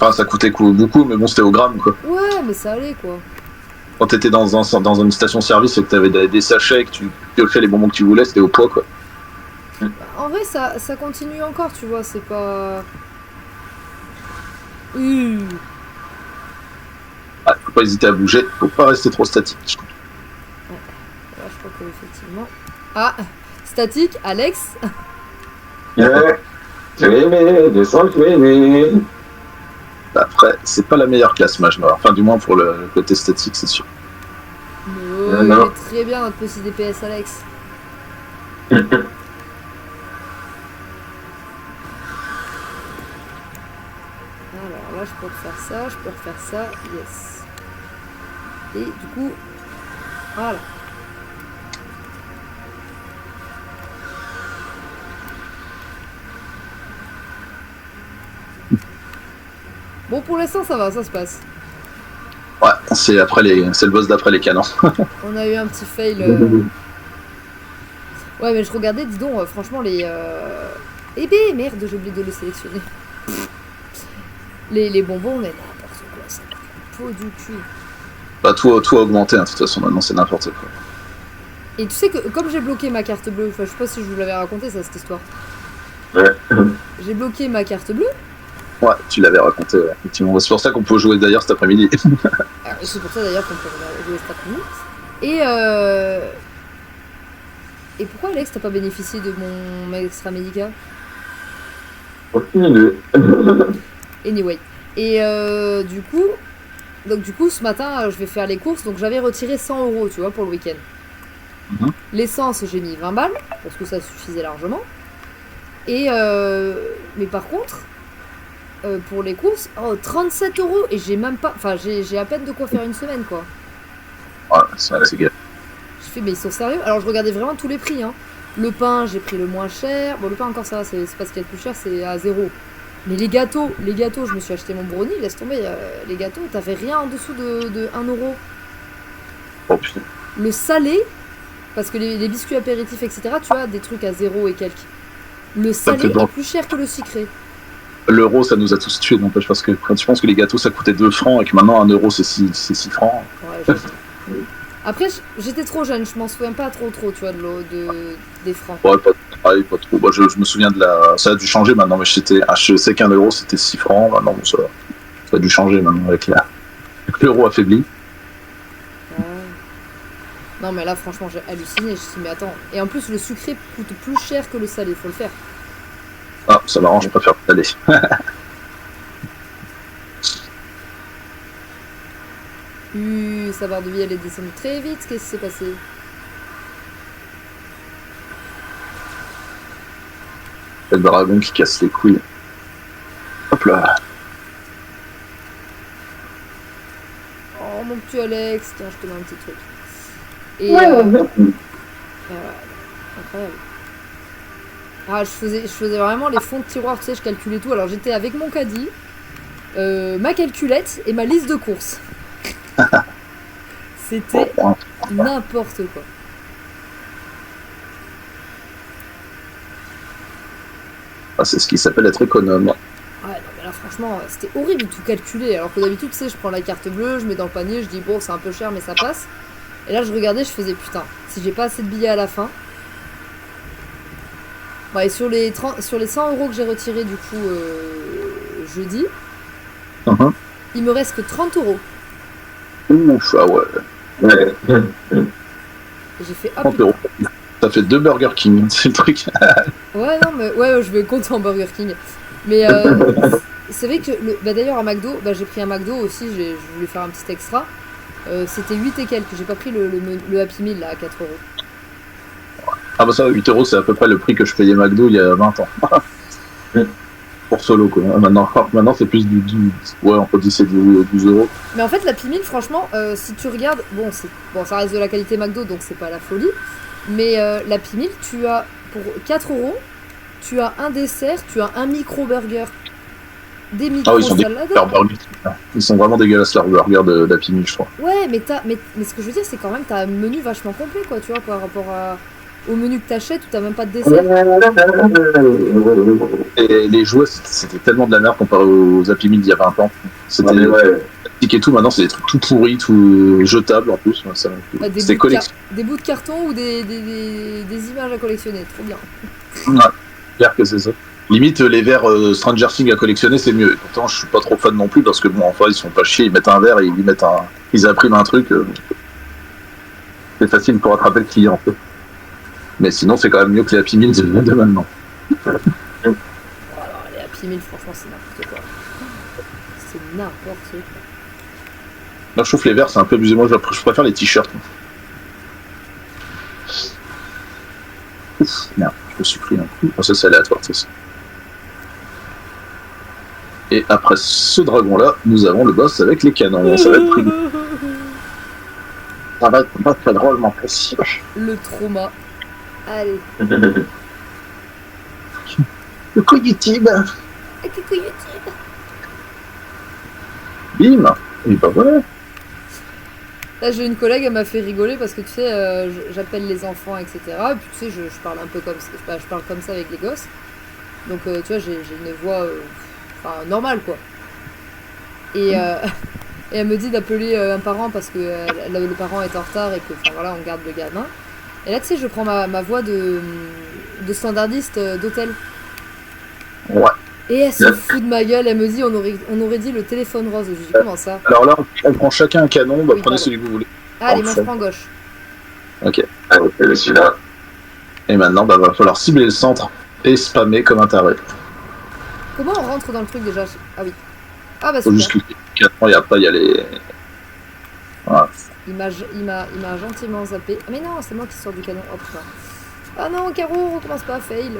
Enfin, ça coûtait beaucoup, mais bon, c'était au gramme, quoi. Ouais, mais ça allait, quoi. Quand t'étais dans une station-service et que t'avais des sachets et que tu piochais les bonbons que tu voulais, c'était au poids, quoi. Bah, en vrai, ça continue encore, tu vois, c'est pas... Ah, faut pas hésiter à bouger, faut pas rester trop statique. Ouais, là, je crois que, effectivement... Ah, statique, Alex. Après, c'est pas la meilleure classe mage noire. Enfin, du moins pour le côté statique, c'est sûr. Mais il est très bien, notre petit DPS, Alex. Alors là, je peux refaire ça, je peux refaire ça, yes. Et du coup, voilà. Bon, pour l'instant, ça va, ça se passe. Ouais, c'est le boss d'après les canons. On a eu un petit fail. Ouais, mais je regardais, dis donc, franchement, les... Eh ben, merde, j'ai oublié de le sélectionner. Les bonbons, mais n'importe quoi, ça peau du cul. Bah, tout a augmenté, hein, de toute façon, maintenant c'est n'importe quoi. Et tu sais que, comme j'ai bloqué ma carte bleue, enfin, je sais pas si je vous l'avais raconté, ça, cette histoire. Ouais. J'ai bloqué ma carte bleue. Ouais, tu l'avais raconté, ouais, effectivement. C'est pour ça qu'on peut jouer d'ailleurs cet après-midi. C'est pour ça d'ailleurs qu'on peut jouer cet après-midi. Et pourquoi, Alex, t'as pas bénéficié de mon extra médica? Aucune idée. Anyway. Et du coup, ce matin, je vais faire les courses, donc j'avais retiré 100 €, tu vois, pour le week-end. L'essence, j'ai mis 20 balles, parce que ça suffisait largement. Et mais par contre, pour les courses, 37 €, et j'ai même pas... Enfin, j'ai à peine de quoi faire une semaine, quoi. Ouais, c'est gay. Je fais, mais ils sont sérieux? Alors, je regardais vraiment tous les prix, hein. Le pain, j'ai pris le moins cher. Bon, le pain, encore, ça va, c'est pas ce qu'il y a de plus cher, c'est à 0. Mais les gâteaux, je me suis acheté mon brownie, laisse tomber, les gâteaux, t'avais rien en dessous de 1 €. Oh putain. Le salé, parce que les biscuits apéritifs, etc., tu as des trucs à 0 et quelques. Le salé est plus cher que le sucré. L'euro, ça nous a tous tués, n'empêche, parce que quand tu penses que les gâteaux ça coûtait 2 francs et que maintenant 1 € c'est 6 francs. Ouais, après, j'étais trop jeune, je m'en souviens pas trop, tu vois, des francs. Ouais, pas trop. Bah, je me souviens ça a dû changer maintenant, mais je sais qu'un euro c'était 6 francs. Maintenant, ça a dû changer maintenant avec l'euro affaibli. Ouais. Non, mais là, franchement, j'ai halluciné. Je me suis dit, mais attends. Et en plus, le sucré coûte plus cher que le salé, faut le faire. Ah, ça m'arrange, je préfère le salé. Sa barre de vie, elle est descendue très vite. Qu'est-ce qui s'est passé? Le dragon qui casse les couilles. Hop là. Oh, mon petit Alex. Tiens, je te mets un petit truc. Et voilà. Incroyable. Ah, je faisais vraiment les fonds de tiroir, tu sais, je calculais tout. Alors, j'étais avec mon caddie, ma calculette et ma liste de courses. C'était n'importe quoi. Ah, c'est ce qui s'appelle être économe. Ouais, non, mais là, franchement, c'était horrible de tout calculer. Alors que d'habitude, tu sais, je prends la carte bleue, je mets dans le panier, je dis, bon, c'est un peu cher, mais ça passe. Et là, je regardais, je faisais, putain, si j'ai pas assez de billets à la fin. Ouais, et sur les 100 € que j'ai retirés, du coup, jeudi, il me reste que 30 €. Ouf, ah ouais. Et j'ai fait, hop. 30 €. Ça fait 2 Burger King, c'est le truc. Ouais, non, mais ouais, je vais compter en Burger King. Mais c'est vrai que, d'ailleurs, à McDo, j'ai pris un McDo aussi, je voulais faire un petit extra. C'était 8 et quelques, j'ai pas pris le Happy Meal là, à 4 €. Ah bah ça, 8 € c'est à peu près le prix que je payais McDo il y a 20 ans. Pour solo quoi. Maintenant c'est plus ouais, entre 10 et 12 €. Mais en fait, l'Happy Meal, franchement, si tu regardes, bon, ça reste de la qualité McDo, donc c'est pas la folie. Mais l'Happy Meal, tu as, pour 4 €, tu as un dessert, tu as un micro-burger, des micro-salades. Ils sont vraiment dégueulasses leurs burgers d'Happy Meal, je crois. Ouais, mais ce que je veux dire, c'est quand même, t'as un menu vachement complet, quoi, tu vois, par rapport à au menu que t'achètes où t'as même pas de dessert. Et les jouets, c'était tellement de la merde comparé aux Happy Meal d'il y a 20 ans. C'était plastique et tout, maintenant c'est des trucs tout pourris, tout jetables en plus. Bah, C'était collection. des bouts de carton ou des images à collectionner, trop bien. Ouais, clair que c'est ça. Limite, les verres Stranger Things à collectionner, c'est mieux. Et pourtant, je suis pas trop fan non plus parce que bon, enfin, ils sont pas chiés, ils mettent un verre et ils impriment un truc. C'est facile pour attraper le client. En fait. Mais sinon, c'est quand même mieux que les Happy Meal de maintenant. Alors, les Happy Meal, franchement, c'est n'importe quoi. C'est n'importe quoi. Là, je trouve que les verres, c'est un peu abusé. Moi, je préfère les t-shirts. Ouf, merde, je me suis pris un coup. Oh, ça, c'est aléatoire, c'est ça. Et après ce dragon-là, nous avons le boss avec les canons. Ça va être très... Ça va être pas très drôlement possible. Le trauma. Allez. Le coup YouTube. Coucou YouTube. Bim. Et bah voilà. Là, j'ai une collègue, elle m'a fait rigoler parce que tu sais, j'appelle les enfants, etc. Et puis tu sais, je parle un peu comme ça, je parle comme ça avec les gosses. Donc tu vois, j'ai une voix normale quoi. Et, et elle me dit d'appeler un parent parce que le parent est en retard et que voilà, on garde le gamin. Et là, tu sais, je prends ma voix de standardiste d'hôtel. Ouais. Et elle se fout de ma gueule, elle me dit on aurait dit le téléphone rose. Je dis comment ça? Alors là, on prend chacun un canon, bah, Oui, prenez pardon. celui que vous voulez. Allez, moi je prends gauche. Ok. Allez, celui-là. Et maintenant, bah, va falloir cibler le centre et spammer comme un taré. Comment on rentre dans le truc déjà? Ah oui. Ah bah Faut super. juste cliquer canon et après il y a les. Voilà. Il m'a gentiment zappé. Ah mais non, c'est moi qui sors du canon. Oh putain. Ah non, Caro, recommence pas, fail.